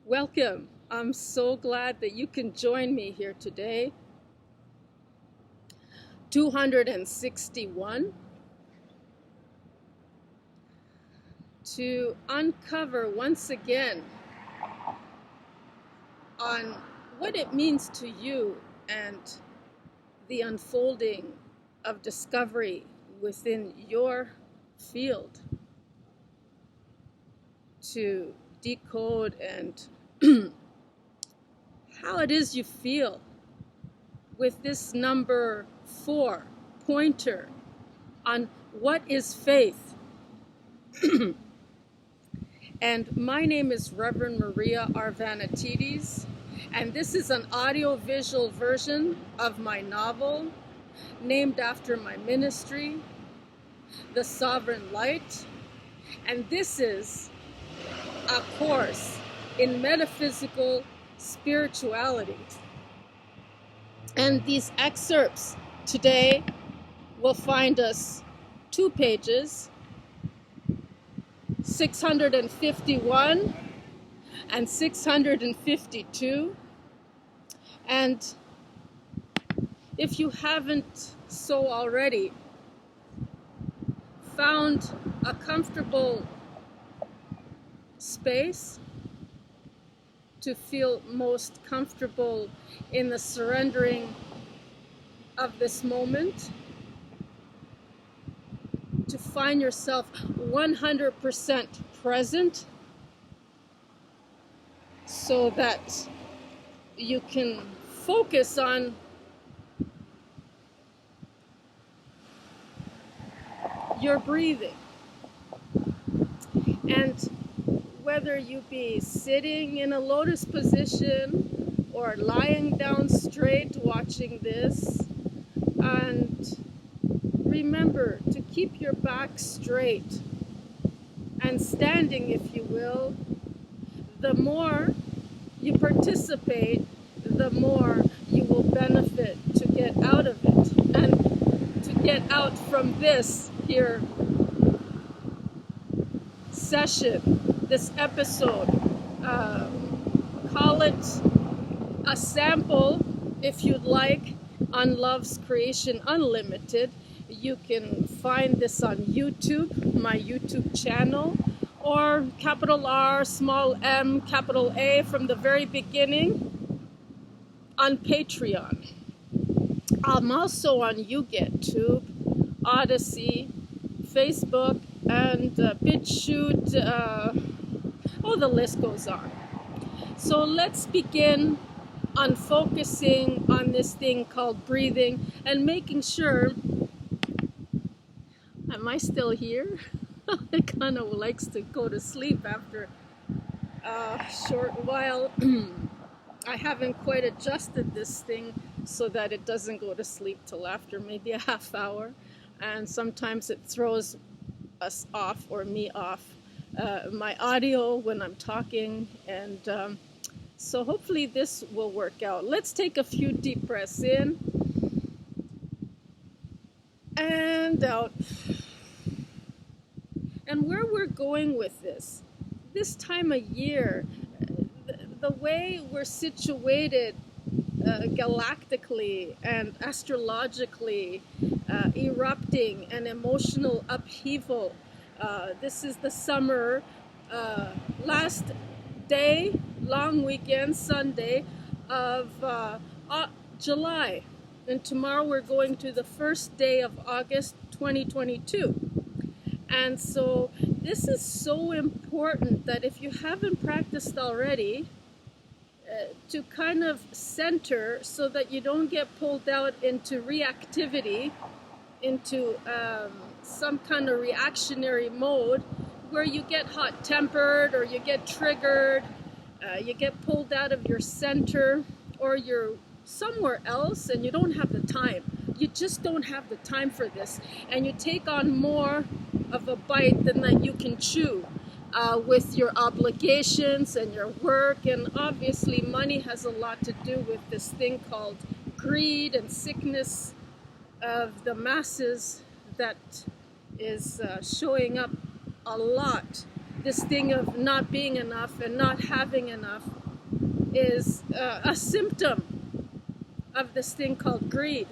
Welcome. I'm so glad that you can join me here today. 261, to uncover once again on what it means to you and the unfolding of discovery within your field, to decode and how it is you feel with this number 4 pointer on what is faith. And my name is Reverend Maria Arvanatides, and this is an audio-visual version of my novel named after my ministry, TheSovereignLight. And this is a course in metaphysical spirituality. And these excerpts today will find us 2 pages, 651 and 652. And if you haven't so already found a comfortable space to feel most comfortable in the surrendering of this moment, to find yourself 100% present so that you can focus on your breathing. And whether you be sitting in a lotus position or lying down straight watching this, and remember to keep your back straight and standing, if you will. The more you participate, the more you will benefit to get out of it and to get out from this here session, this episode. Call it a sample if you'd like on Love's Creation Unlimited. You can find this on YouTube, my YouTube channel, or capital R, small m, capital A from the very beginning on Patreon. I'm also on YouGetTube, Odyssey, Facebook, and BitChute. The list goes on. So let's begin on focusing on this thing called breathing and making sure. Am I still here? I kind of likes to go to sleep after a short while. I haven't quite adjusted this thing so that it doesn't go to sleep till after maybe a half hour, and sometimes it throws us off, or me off, my audio when I'm talking, and so hopefully this will work out. Let's take a few deep breaths in and out. And where we're going with this time of year, the way we're situated galactically and astrologically, erupting an emotional upheaval. This is the summer, last day, long weekend, Sunday of July. And tomorrow we're going to the first day of August 2022. And so this is so important that if you haven't practiced already, to kind of center so that you don't get pulled out into reactivity, into some kind of reactionary mode where you get hot-tempered or you get triggered, you get pulled out of your center, or you're somewhere else and you don't have the time. You just don't have the time for this, and you take on more of a bite than that you can chew. With your obligations and your work, and obviously money has a lot to do with this thing called greed and sickness of the masses that is showing up a lot this thing of not being enough and not having enough is a symptom of this thing called greed.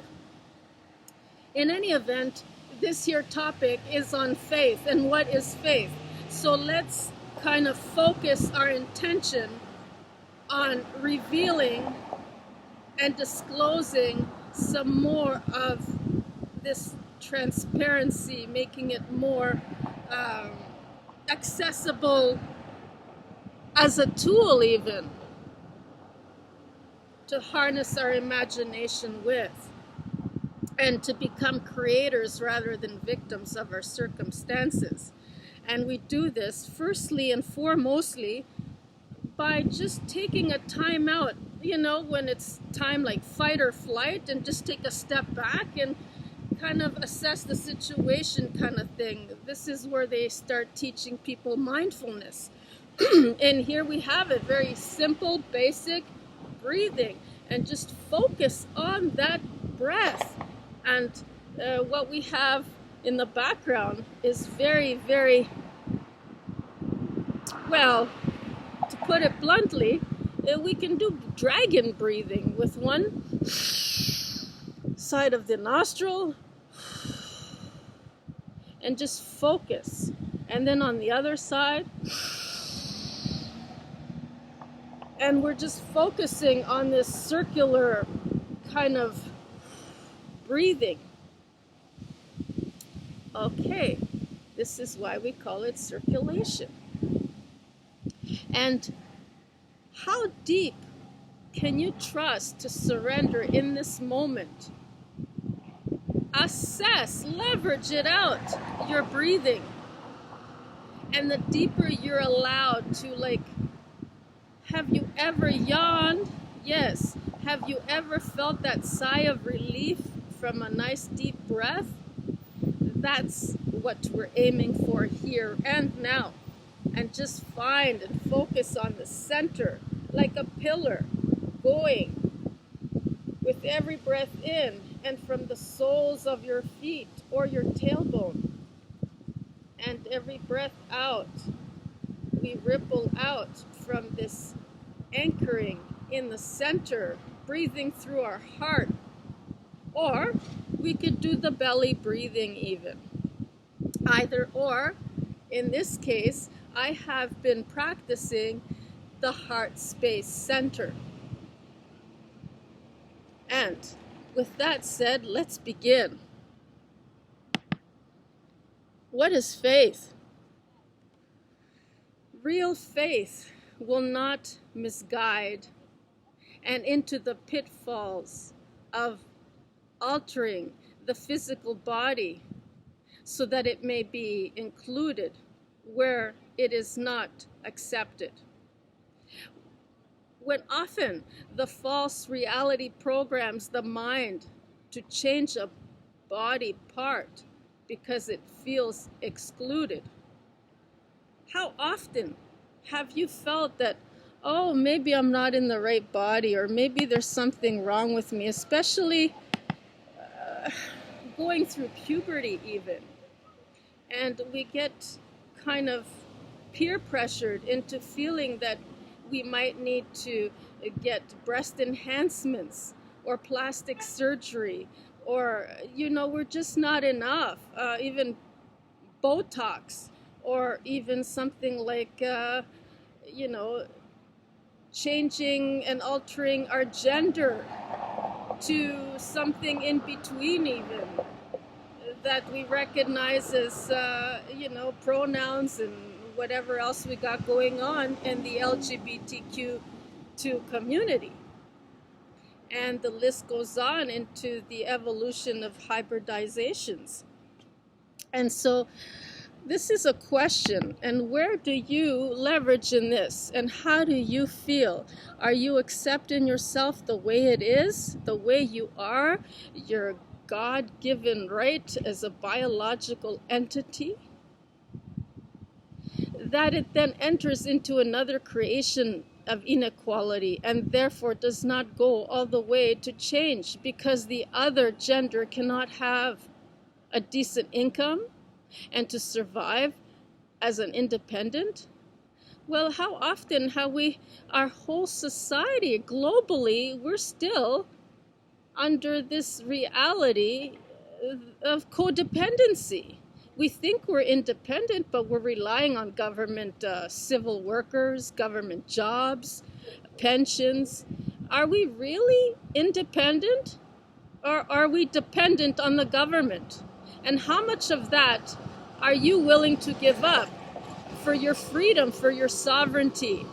In any event, this here topic is on faith and what is faith. So let's kind of focus our intention on revealing and disclosing some more of this transparency, making it more accessible as a tool even to harness our imagination with, and to become creators rather than victims of our circumstances. And we do this firstly and foremostly by just taking a time out, you know, when it's time like fight or flight, and just take a step back and kind of assess the situation kind of thing. This is where they start teaching people mindfulness. And here we have it, very simple, basic breathing, and just focus on that breath. And what we have in the background is very, very, well, to put it bluntly, we can do dragon breathing with one side of the nostril and just focus. And then on the other side, and we're just focusing on this circular kind of breathing. Okay, this is why we call it circulation. And how deep can you trust to surrender in this moment? Assess, leverage it out, your breathing. And the deeper you're allowed to, like, have you ever yawned? Yes. Have you ever felt that sigh of relief from a nice deep breath? That's what we're aiming for here and now. And just find and focus on the center, like a pillar, going with every breath in, and from the soles of your feet or your tailbone. And every breath out, we ripple out from this anchoring in the center, breathing through our heart. Or we could do the belly breathing even. Either or. In this case, I have been practicing the heart space center. And with that said, let's begin. What is faith? Real faith will not misguide and into the pitfalls of altering the physical body so that it may be included where it is not accepted. When often the false reality programs the mind to change a body part because it feels excluded. How often have you felt that, oh, maybe I'm not in the right body, or maybe there's something wrong with me, especially going through puberty even. And we get kind of peer pressured into feeling that we might need to get breast enhancements or plastic surgery, or, you know, we're just not enough, even Botox, or even something like, you know, changing and altering our gender to something in between even, that we recognize as, you know, pronouns and whatever else we got going on in the LGBTQ2 community. And the list goes on into the evolution of hybridizations. And so this is a question, and where do you leverage in this? And how do you feel? Are you accepting yourself the way it is, the way you are, your God-given right as a biological entity? That it then enters into another creation of inequality and therefore does not go all the way to change because the other gender cannot have a decent income and to survive as an independent? Well, how often have our whole society globally, we're still under this reality of codependency. We think we're independent, but we're relying on government civil workers, government jobs, pensions. Are we really independent, or are we dependent on the government? And how much of that are you willing to give up for your freedom, for your sovereignty?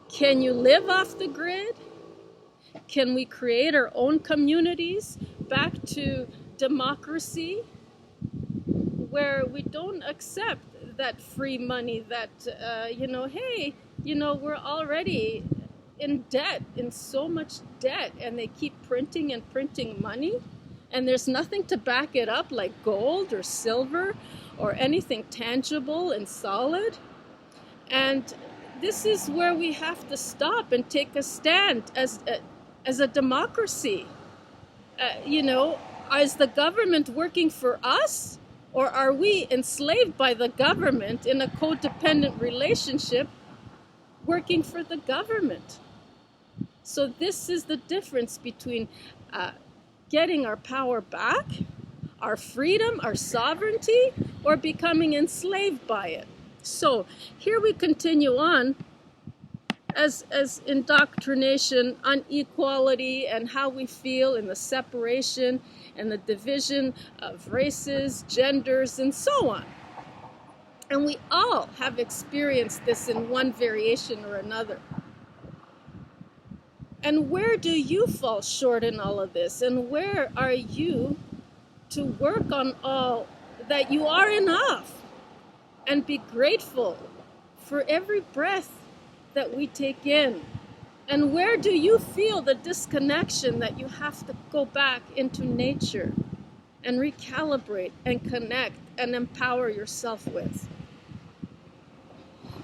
Can you live off the grid? Can we create our own communities back to democracy, where we don't accept that free money, that, hey, we're already in debt, in so much debt, and they keep printing and printing money, and there's nothing to back it up like gold or silver or anything tangible and solid. And this is where we have to stop and take a stand as a democracy. Is the government working for us, or are we enslaved by the government in a codependent relationship working for the government? So this is the difference between getting our power back, our freedom, our sovereignty, or becoming enslaved by it. So here we continue on as indoctrination, inequality, and how we feel in the separation and the division of races, genders, and so on. And we all have experienced this in one variation or another. And where do you fall short in all of this? And where are you to work on all that you are enough? And be grateful for every breath that we take in. And where do you feel the disconnection that you have to go back into nature and recalibrate and connect and empower yourself with?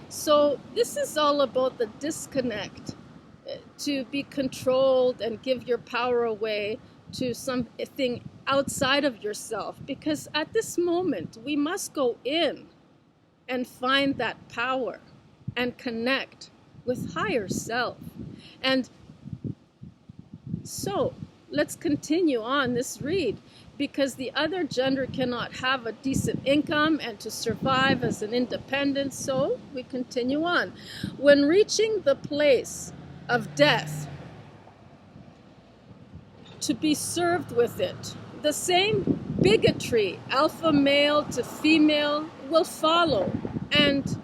So this is all about the disconnect, to be controlled and give your power away to something outside of yourself. Because at this moment, we must go in and find that power and connect with higher self. And so let's continue on this read, because the other gender cannot have a decent income and to survive as an independent. So we continue on. When reaching the place of death, to be served with it, the same bigotry, alpha male to female, will follow, and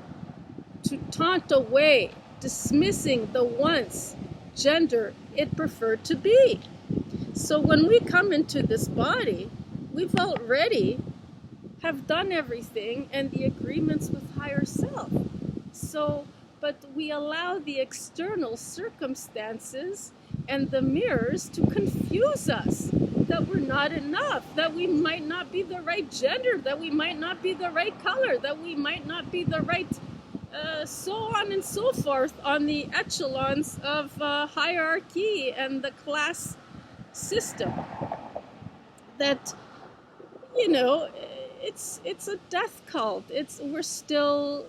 to taunt away, dismissing the once gender it preferred to be. So when we come into this body, we've already have done everything and the agreements with higher self. So, but we allow the external circumstances and the mirrors to confuse us, that we're not enough, that we might not be the right gender, that we might not be the right color, that we might not be the right so on and so forth on the echelons of hierarchy and the class system. That, it's a death cult. We're still,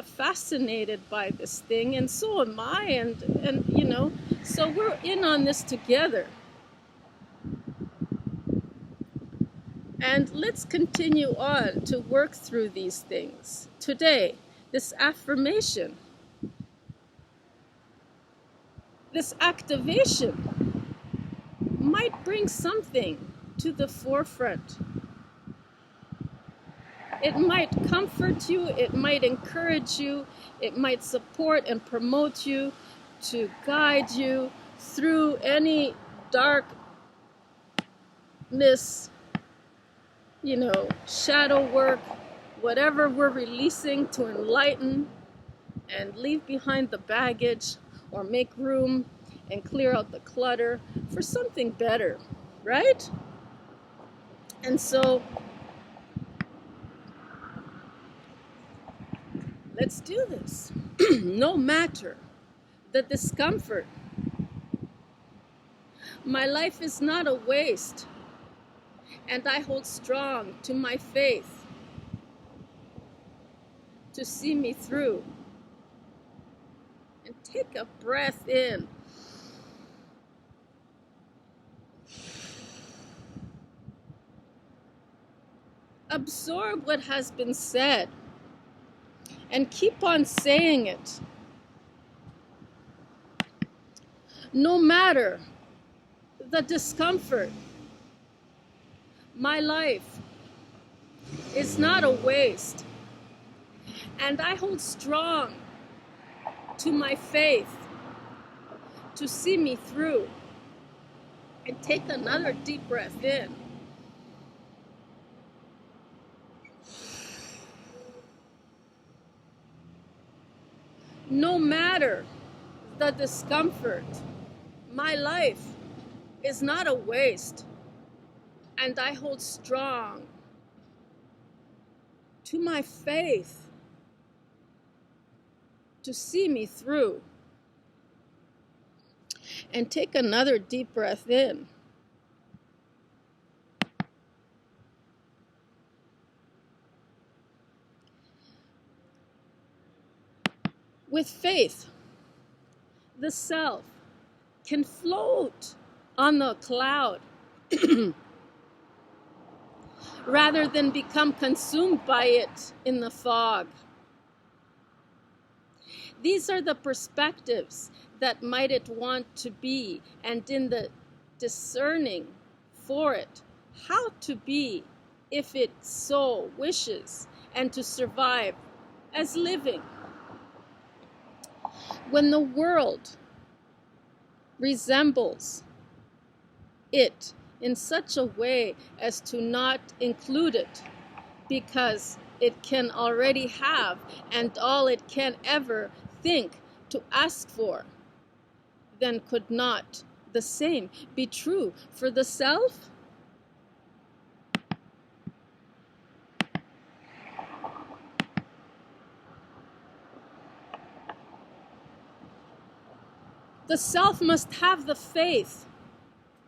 fascinated by this thing, and so am I, and so we're in on this together. And let's continue on to work through these things. Today, this affirmation, this activation might bring something to the forefront. It might comfort you, it might encourage you, it might support and promote you, to guide you through any darkness, shadow work, whatever we're releasing, to enlighten and leave behind the baggage, or make room and clear out the clutter for something better, right? And so let's do this. No matter the discomfort, my life is not a waste, and I hold strong to my faith. to see me through. And take a breath in. Absorb what has been said and keep on saying it. No matter the discomfort, my life is not a waste, and I hold strong to my faith to see me through. And take another deep breath in. No matter the discomfort, my life is not a waste, and I hold strong to my faith to see me through. And take another deep breath in. With faith, the self can float on the cloud rather than become consumed by it in the fog. These are the perspectives that might it want to be, and in the discerning for it, how to be if it so wishes, and to survive as living. When the world resembles it in such a way as to not include it, because it can already have, and all it can ever think to ask for, then could not the same be true for the self? The self must have the faith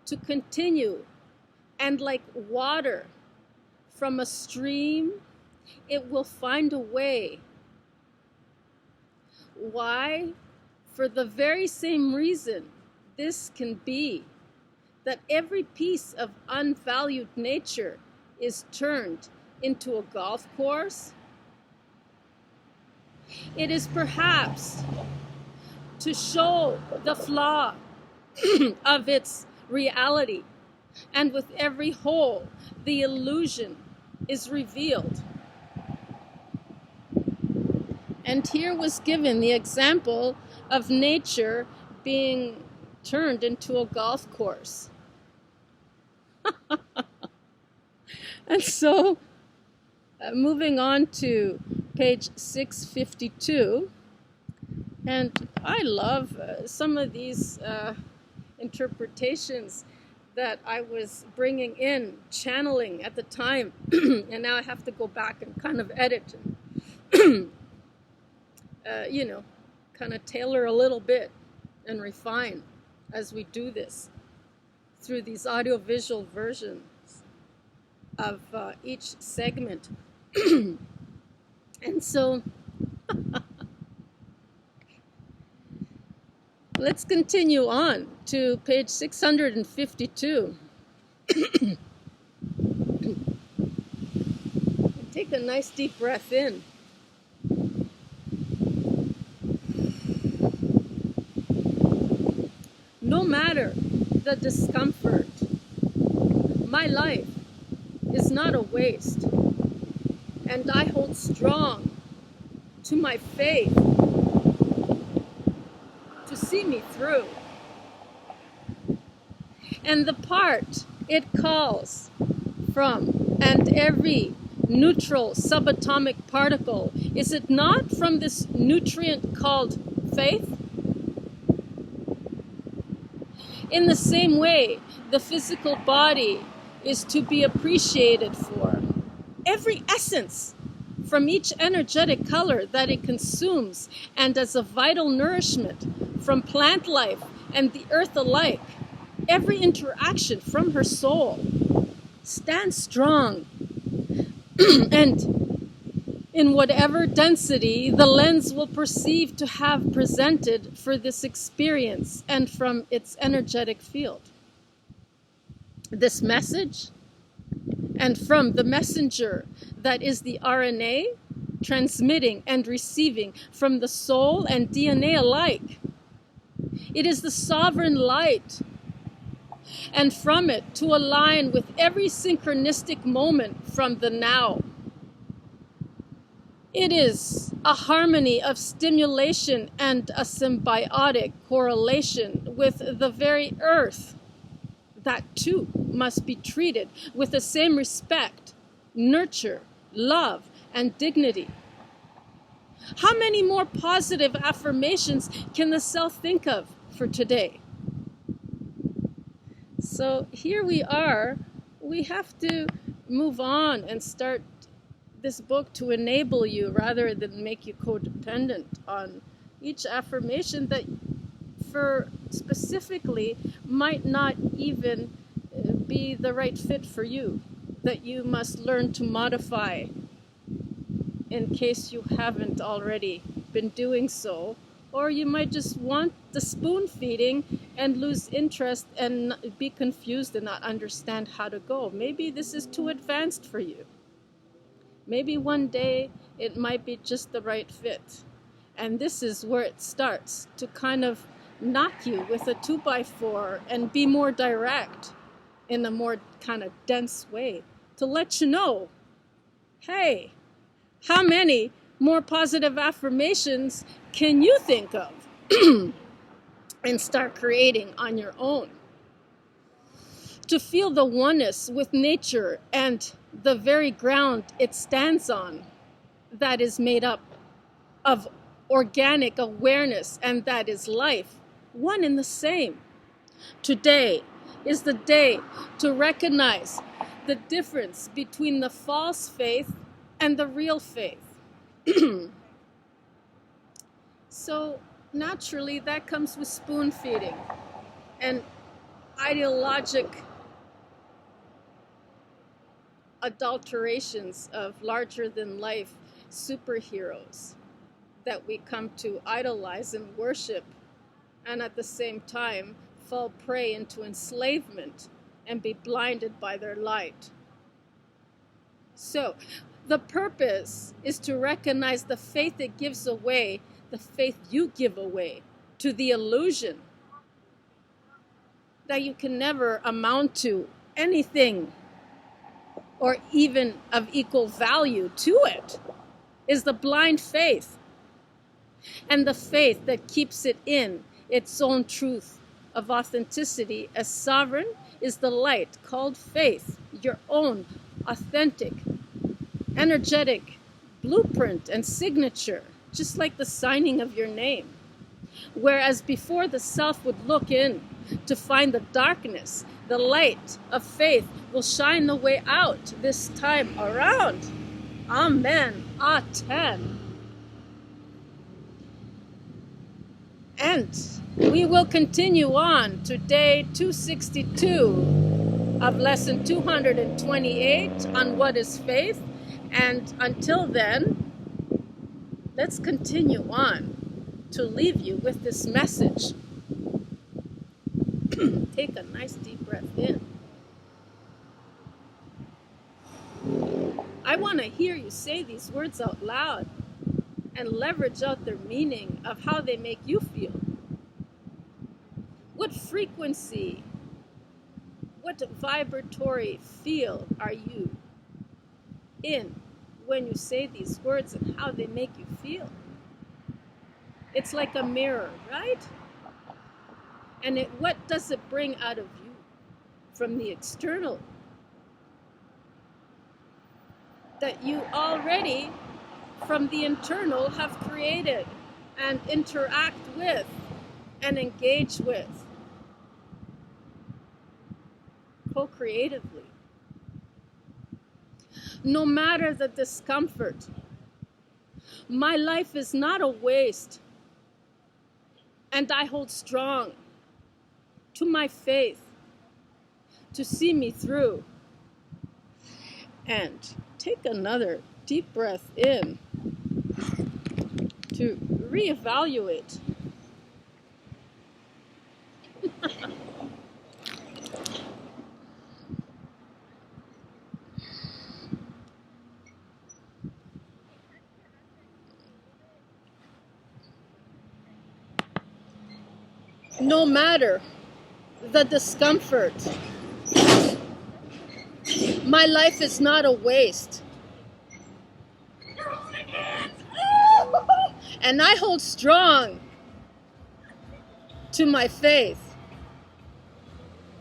to continue, and like water from a stream, it will find a way. Why? For the very same reason this can be, that every piece of unvalued nature is turned into a golf course. It is perhaps to show the flaw of its reality, and with every hole, the illusion is revealed. And here was given the example of nature being turned into a golf course. And so, moving on to page 652, and I love some of these interpretations that I was bringing in, channeling at the time, and now I have to go back and kind of edit and kind of tailor a little bit and refine as we do this through these audiovisual versions of each segment. And so let's continue on to page 652. Take a nice deep breath in. No matter the discomfort, my life is not a waste, and I hold strong to my faith to see me through. And the part it calls from, and every neutral subatomic particle, is it not from this nutrient called faith? In the same way, the physical body is to be appreciated for every essence from each energetic color that it consumes, and as a vital nourishment from plant life and the earth alike, every interaction from her soul. Stand strong and in whatever density the lens will perceive to have presented for this experience and from its energetic field. This message, and from the messenger that is the RNA, transmitting and receiving from the soul and DNA alike. It is the sovereign light, and from it to align with every synchronistic moment from the now. It is a harmony of stimulation and a symbiotic correlation with the very earth. That too must be treated with the same respect, nurture, love, and dignity. How many more positive affirmations can the self think of for today? So here we are. We have to move on and start this book to enable you rather than make you codependent on each affirmation that for specifically might not even be the right fit for you, that you must learn to modify in case you haven't already been doing so. Or you might just want the spoon feeding and lose interest and be confused and not understand how to go. Maybe this is too advanced for you. Maybe one day it might be just the right fit. And this is where it starts to kind of knock you with a 2x4 and be more direct in a more kind of dense way to let you know, hey, how many more positive affirmations can you think of and start creating on your own? To feel the oneness with nature and the very ground it stands on, that is made up of organic awareness, and that is life, one and the same. Today is the day to recognize the difference between the false faith and the real faith. So naturally that comes with spoon feeding and ideologic adulterations of larger than life superheroes that we come to idolize and worship, and at the same time fall prey into enslavement and be blinded by their light. So the purpose is to recognize the faith it gives away, the faith you give away to the illusion that you can never amount to anything or even of equal value to it, is the blind faith. And the faith that keeps it in its own truth of authenticity as sovereign is the light called faith, your own authentic, energetic blueprint and signature, just like the signing of your name. Whereas before the self would look in to find the darkness, the light of faith will shine the way out this time around. Amen. Aten. And we will continue on to day 262 of lesson 228 on what is faith. And until then, let's continue on to leave you with this message. Take a nice deep breath in. I want to hear you say these words out loud and leverage out their meaning of how they make you feel. What frequency, what vibratory field are you in when you say these words and how they make you feel? It's like a mirror, right? And what does it bring out of you from the external that you already from the internal have created and interact with and engage with co-creatively? No matter the discomfort, my life is not a waste, and I hold strong to my faith to see me through. And take another deep breath in to reevaluate. No matter the discomfort, my life is not a waste. And I hold strong to my faith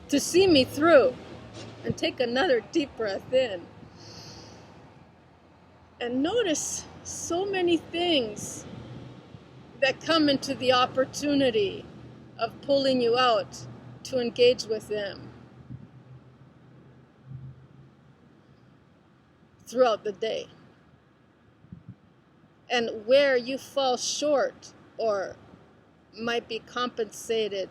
to see me through. And take another deep breath in. And notice so many things that come into the opportunity of pulling you out to engage with them throughout the day. And where you fall short or might be compensated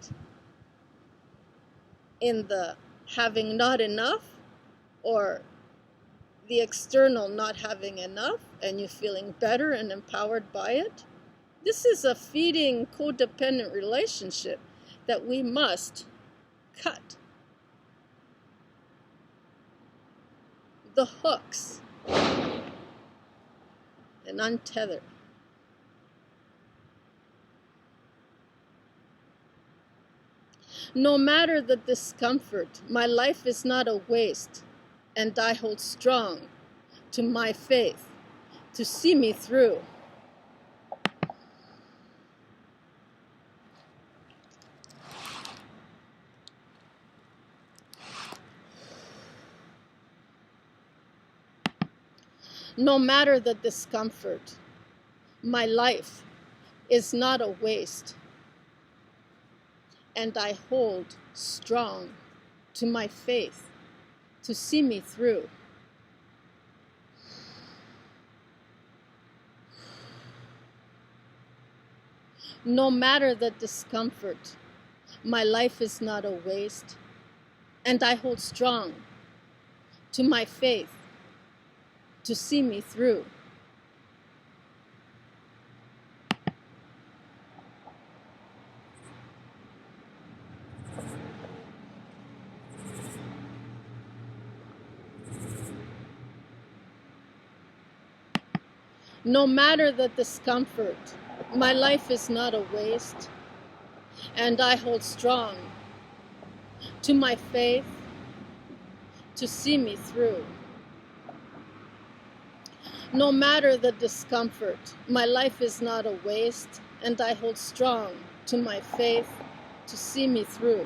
in the having not enough, or the external not having enough, and you feeling better and empowered by it. This is a feeding codependent relationship that we must cut the hooks and untether. No matter the discomfort, my life is not a waste, and I hold strong to my faith to see me through. No matter the discomfort, my life is not a waste, and I hold strong to my faith to see me through. No matter the discomfort, my life is not a waste, and I hold strong to my faith to see me through. No matter the discomfort, my life is not a waste, and I hold strong to my faith to see me through. No matter the discomfort, my life is not a waste, and I hold strong to my faith to see me through.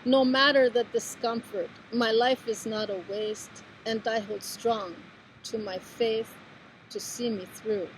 No matter the discomfort, my life is not a waste, and I hold strong to my faith to see me through.